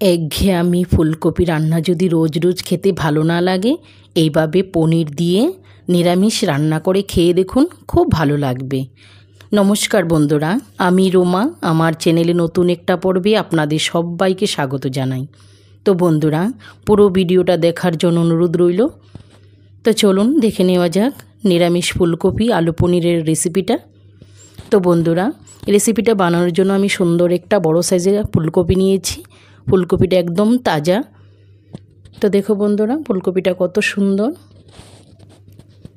একঘেয়েমি ফুলকপি রান্না যদি রোজ রোজ খেতে ভালো না লাগে, এইভাবে পনির দিয়ে নিরামিষ রান্না করে খেয়ে দেখুন, খুব ভালো লাগবে। নমস্কার বন্ধুরা, আমি রোমা। আমার চ্যানেলে নতুন একটা পর্বে আপনাদের সবাইকে স্বাগত জানাই। তো বন্ধুরা, পুরো ভিডিওটা দেখার জন্য অনুরোধ রইল। তো চলুন দেখে নেওয়া যাক নিরামিষ ফুলকপি আলু পনিরের রেসিপিটা। তো বন্ধুরা, রেসিপিটা বানানোর জন্য আমি সুন্দর একটা বড় সাইজের ফুলকপি নিয়েছি। ফুলকপিটা একদম তাজা। তো দেখো বন্ধুরা, ফুলকপিটা কত সুন্দর।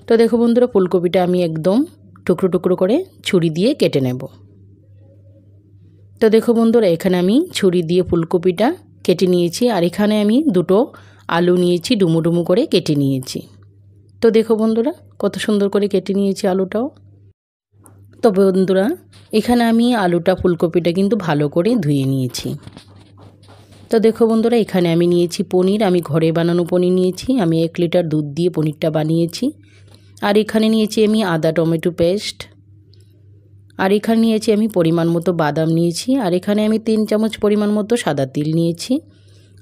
তো দেখো বন্ধুরা, ফুলকপিটা আমি একদম টুকরো টুকরো করে ছুরি দিয়ে কেটে নেব। তো দেখো বন্ধুরা, এখানে আমি ছুরি দিয়ে ফুলকপিটা কেটে নিয়েছি। আর এখানে আমি দুটো আলু নিয়েছি, ডুমো ডুমো করে কেটে নিয়েছি। তো দেখো বন্ধুরা, কত সুন্দর করে কেটে নিয়েছি আলুটাও। তো বন্ধুরা, এখানে আমি আলুটা ফুলকপিটা কিন্তু ভালো করে ধুয়ে নিয়েছি। তো দেখো বন্ধুরা, এখানে আমি নিয়েছি পনির। আমি ঘরে বানানো পনির নিয়েছি। আমি 1 লিটার দুধ দিয়ে পনিরটা বানিয়েছি। আর এখানে নিয়েছি আমি আদা টমেটো পেস্ট। আর এখানে নিয়েছি আমি পরিমাণ মতো বাদাম নিয়েছি। আর এখানে আমি 3 চামচ পরিমাণ মতো সাদা তিল নিয়েছি।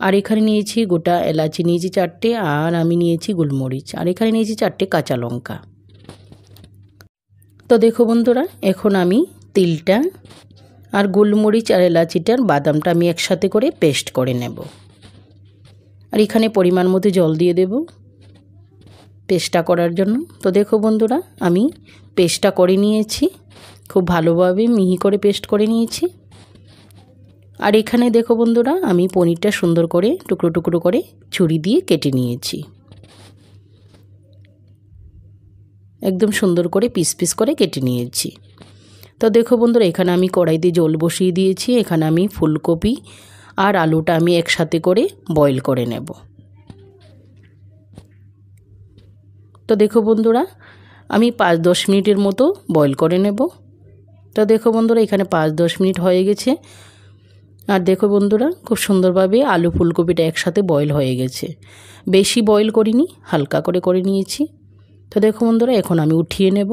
আর এখানে নিয়েছি গোটা এলাচি নিয়েছি 4টে। আর আমি নিয়েছি গোলমরিচ। আর এখানে নিয়েছি 4টে কাঁচা লঙ্কা। তো দেখো বন্ধুরা, এখন আমি তিলটা আর গোলমরিচ আর এলাচিটার বাদামটা আমি একসাথে করে পেস্ট করে নেব। আর এখানে পরিমাণ মতো জল দিয়ে দেব পেস্টটা করার জন্য। তো দেখো বন্ধুরা, আমি পেস্টটা করে নিয়েছি, খুব ভালোভাবে মিহি করে পেস্ট করে নিয়েছি। আর এখানে দেখো বন্ধুরা, আমি পনিরটা সুন্দর করে টুকরো টুকরো করে ছুরি দিয়ে কেটে নিয়েছি। একদম সুন্দর করে পিস পিস করে কেটে নিয়েছি। তো দেখো বন্ধুরা, এখানে আমি কড়াইতে জল বসিয়ে দিয়েছি। এখানে আমি ফুলকপি আর আলুটা আমি একসাথে করে বয়েল করে নেব। তো দেখো বন্ধুরা, আমি 5-10 মিনিটের মতো বয়েল করে নেব। তো দেখো বন্ধুরা, এখানে 5-10 মিনিট হয়ে গেছে। আর দেখো বন্ধুরা, খুব সুন্দরভাবে আলু ফুলকপিটা একসাথে বয়েল হয়ে গেছে। বেশি বয়েল করিনি, হালকা করে করে নিয়েছি। তো দেখো বন্ধুরা, এখন আমি উঠিয়ে নেব।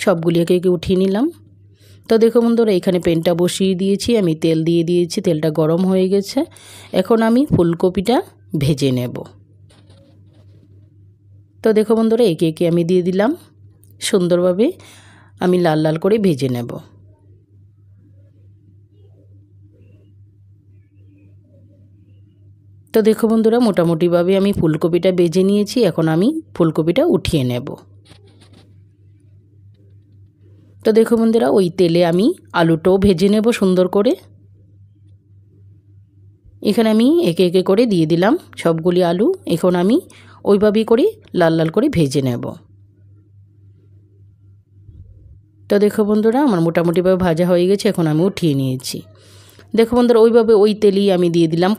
সবগুলি একে একে উঠিয়ে নিলাম। তো দেখো বন্ধুরা, এখানে প্যানটা বসিয়ে দিয়েছি, আমি তেল দিয়ে দিয়েছি। তেলটা গরম হয়ে গেছে। এখন আমি ফুলকপিটা ভেজে নেব। তো দেখো বন্ধুরা, একে একে আমি দিয়ে দিলাম। সুন্দরভাবে আমি লাল লাল করে ভেজে নেব। তো দেখো বন্ধুরা, মোটামুটিভাবে আমি ফুলকপিটা ভেজে নিয়েছি। এখন আমি ফুলকপিটা উঠিয়ে নেব। তো দেখো বন্ধুরা, ওই তেলে আমি আলুটাও ভেজে নেব সুন্দর করে। এখানে আমি একে একে করে দিয়ে দিলাম সবগুলি আলু। এখন আমি ওইভাবেই করে লাল লাল করে ভেজে নেব। তো দেখো বন্ধুরা, আমার মোটামুটিভাবে ভাজা হয়ে গেছে। এখন আমি উঠিয়ে নিয়েছি। দেখো বন্ধুরা, ওইভাবে ওই তেলেই আমি দিয়ে দিলাম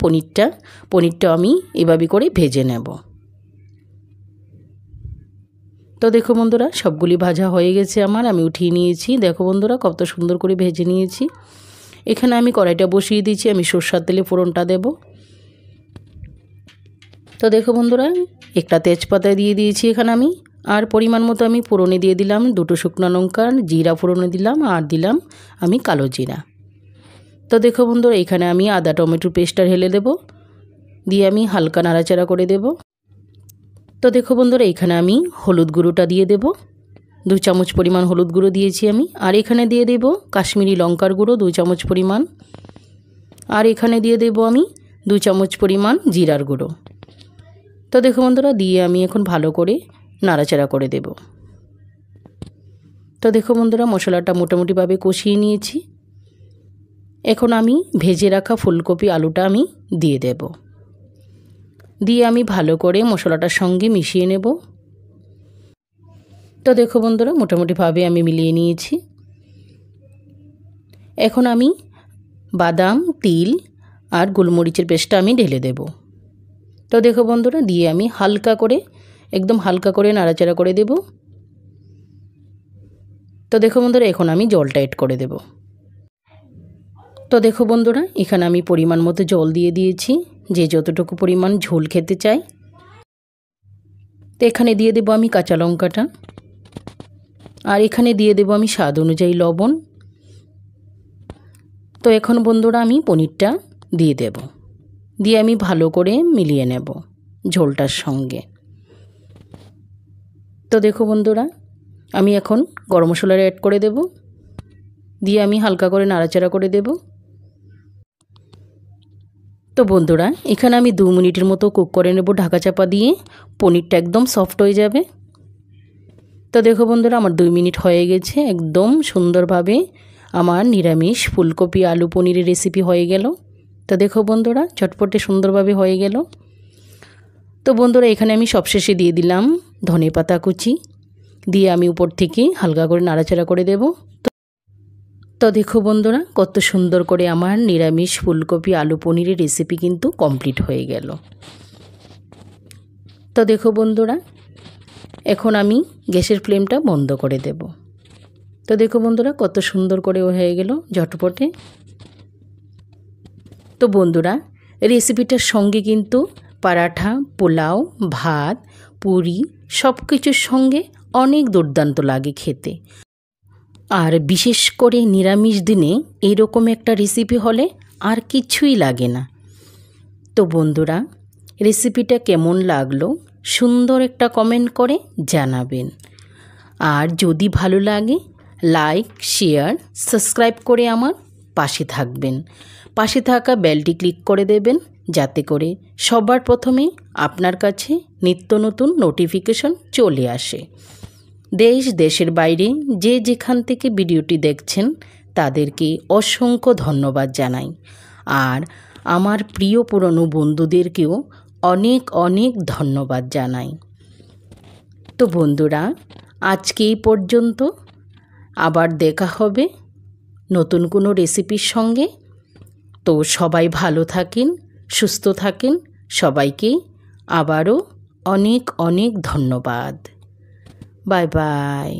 পনিরটা আমি এভাবে করে ভেজে নেব। তো দেখো বন্ধুরা, সবগুলি ভাজা হয়ে গেছে আমার, আমি উঠিয়ে নিয়েছি। দেখো বন্ধুরা, কত সুন্দর করে ভেজে নিয়েছি। এখানে আমি কড়াইটা বসিয়ে দিয়েছি, আমি সরষের তেলে ফোড়নটা দেব। তো দেখো বন্ধুরা, একটা তেজপাতা দিয়ে দিয়েছি এখানে আমি। আর পরিমাণ মতো আমি ফোড়নে দিয়ে দিলাম 2টো শুকনো লঙ্কা, জিরা ফোড়নে দিলাম, আর দিলাম আমি কালো জিরা। তো দেখো বন্ধুরা, এখানে আমি আদা টমেটো পেস্টটা ঢেলে দেব, দিয়ে আমি হালকা নাড়াচাড়া করে দেব। তো দেখো বন্ধুরা, এখানে আমি হলুদ গুঁড়োটা দিয়ে দেব। 2 চামচ পরিমাণ হলুদ গুঁড়ো দিয়েছি আমি। আর এখানে দিয়ে দেব কাশ্মীরি লঙ্কার গুঁড়ো 2 চামচ পরিমাণ। আর এখানে দিয়ে দেব আমি 2 চামচ পরিমাণ জিরার গুঁড়ো। তো দেখো বন্ধুরা, দিয়ে আমি এখন ভালো করে নাড়াচাড়া করে দেব। তো দেখো বন্ধুরা, মশলাটা মোটামুটিভাবে কষিয়ে নিয়েছি। এখন আমি ভেজে রাখা ফুলকপি আলুটা আমি দিয়ে দেব। দিয়ে আমি ভালো করে মশলাটার সঙ্গে মিশিয়ে নেব। তো দেখো বন্ধুরা, মোটামুটিভাবে আমি মিলিয়ে নিয়েছি। এখন আমি বাদাম, তিল আর গোলমরিচের পেস্টটা আমি ঢেলে দেব। তো দেখো বন্ধুরা, দিয়ে আমি হালকা করে, একদম হালকা করে নাড়াচাড়া করে দেব। তো দেখো বন্ধুরা, এখন আমি জলটা এড করে দেব। তো দেখো বন্ধুরা, এখানে আমি পরিমাণ মতো জল দিয়ে দিয়েছি, যে যতটুকু পরিমাণ ঝোল খেতে চাই। তো এখানে দিয়ে দেব আমি কাঁচা লঙ্কাটা। আর এখানে দিয়ে দেব আমি স্বাদ অনুযায়ী লবণ। তো এখন বন্ধুরা আমি পনিরটা দিয়ে দেব, দিয়ে আমি ভালো করে মিলিয়ে নেব ঝোলটার সঙ্গে। তো দেখো বন্ধুরা, আমি এখন গরম মশলা অ্যাড করে দেব, দিয়ে আমি হালকা করে নাড়াচাড়া করে দেব। তো বন্ধুরা, এখানে আমি 2 মিনিটের মতো কুক করে নেব ঢাকা চাপা দিয়ে, পনিরটা একদম সফট হয়ে যাবে। তো দেখো বন্ধুরা, আমার 2 মিনিট হয়ে গেছে, একদম সুন্দরভাবে আমার নিরামিষ ফুলকপি আলু পনিরের রেসিপি হয়ে গেল। তো দেখো বন্ধুরা, চটপটে সুন্দরভাবে হয়ে গেল। তো বন্ধুরা, এখানে আমি সবশেষে দিয়ে দিলাম ধনেপাতা কুচি, দিয়ে আমি উপর থেকে হালকা করে নাড়াচাড়া করে দেব। তো দেখো বন্ধুরা, কত সুন্দর করে আমার নিরামিষ ফুলকপি আলু পনিরের রেসিপি কিন্তু কমপ্লিট হয়ে গেল। তো দেখো বন্ধুরা, এখন আমি গ্যাসের ফ্লেমটা বন্ধ করে দেব। তো দেখো বন্ধুরা, কত সুন্দর করে হয়ে গেল ঝটপটে। তো বন্ধুরা, রেসিপিটার সঙ্গে কিন্তু পরাঠা, পোলাও, ভাত, পুরি সব কিছুর সঙ্গে অনেক দুর্দান্ত লাগে খেতে। আর বিশেষ করে নিরামিষ দিনে এইরকম একটা রেসিপি হলে আর কিছুই লাগে না। তো বন্ধুরা, রেসিপিটা কেমন লাগলো সুন্দর একটা কমেন্ট করে জানাবেন। আর যদি ভালো লাগে লাইক, শেয়ার, সাবস্ক্রাইব করে আমার পাশে থাকবেন। পাশে থাকা বেলটি ক্লিক করে দেবেন, যাতে করে সবার প্রথমে আপনার কাছে নিত্য নতুন নোটিফিকেশন চলে আসে। দেশ দেশের বাইরে যে যেখান থেকে ভিডিওটি দেখছেন তাদেরকে অসংখ্য ধন্যবাদ জানাই। আর আমার প্রিয় পুরনো বন্ধুদেরকেও অনেক অনেক ধন্যবাদ জানাই। তো বন্ধুরা, আজকে এই পর্যন্ত, আবার দেখা হবে নতুন কোনো রেসিপির সঙ্গে। তো সবাই ভালো থাকেন, সুস্থ থাকেন, সবাইকে আবারও অনেক অনেক ধন্যবাদ। Bye bye.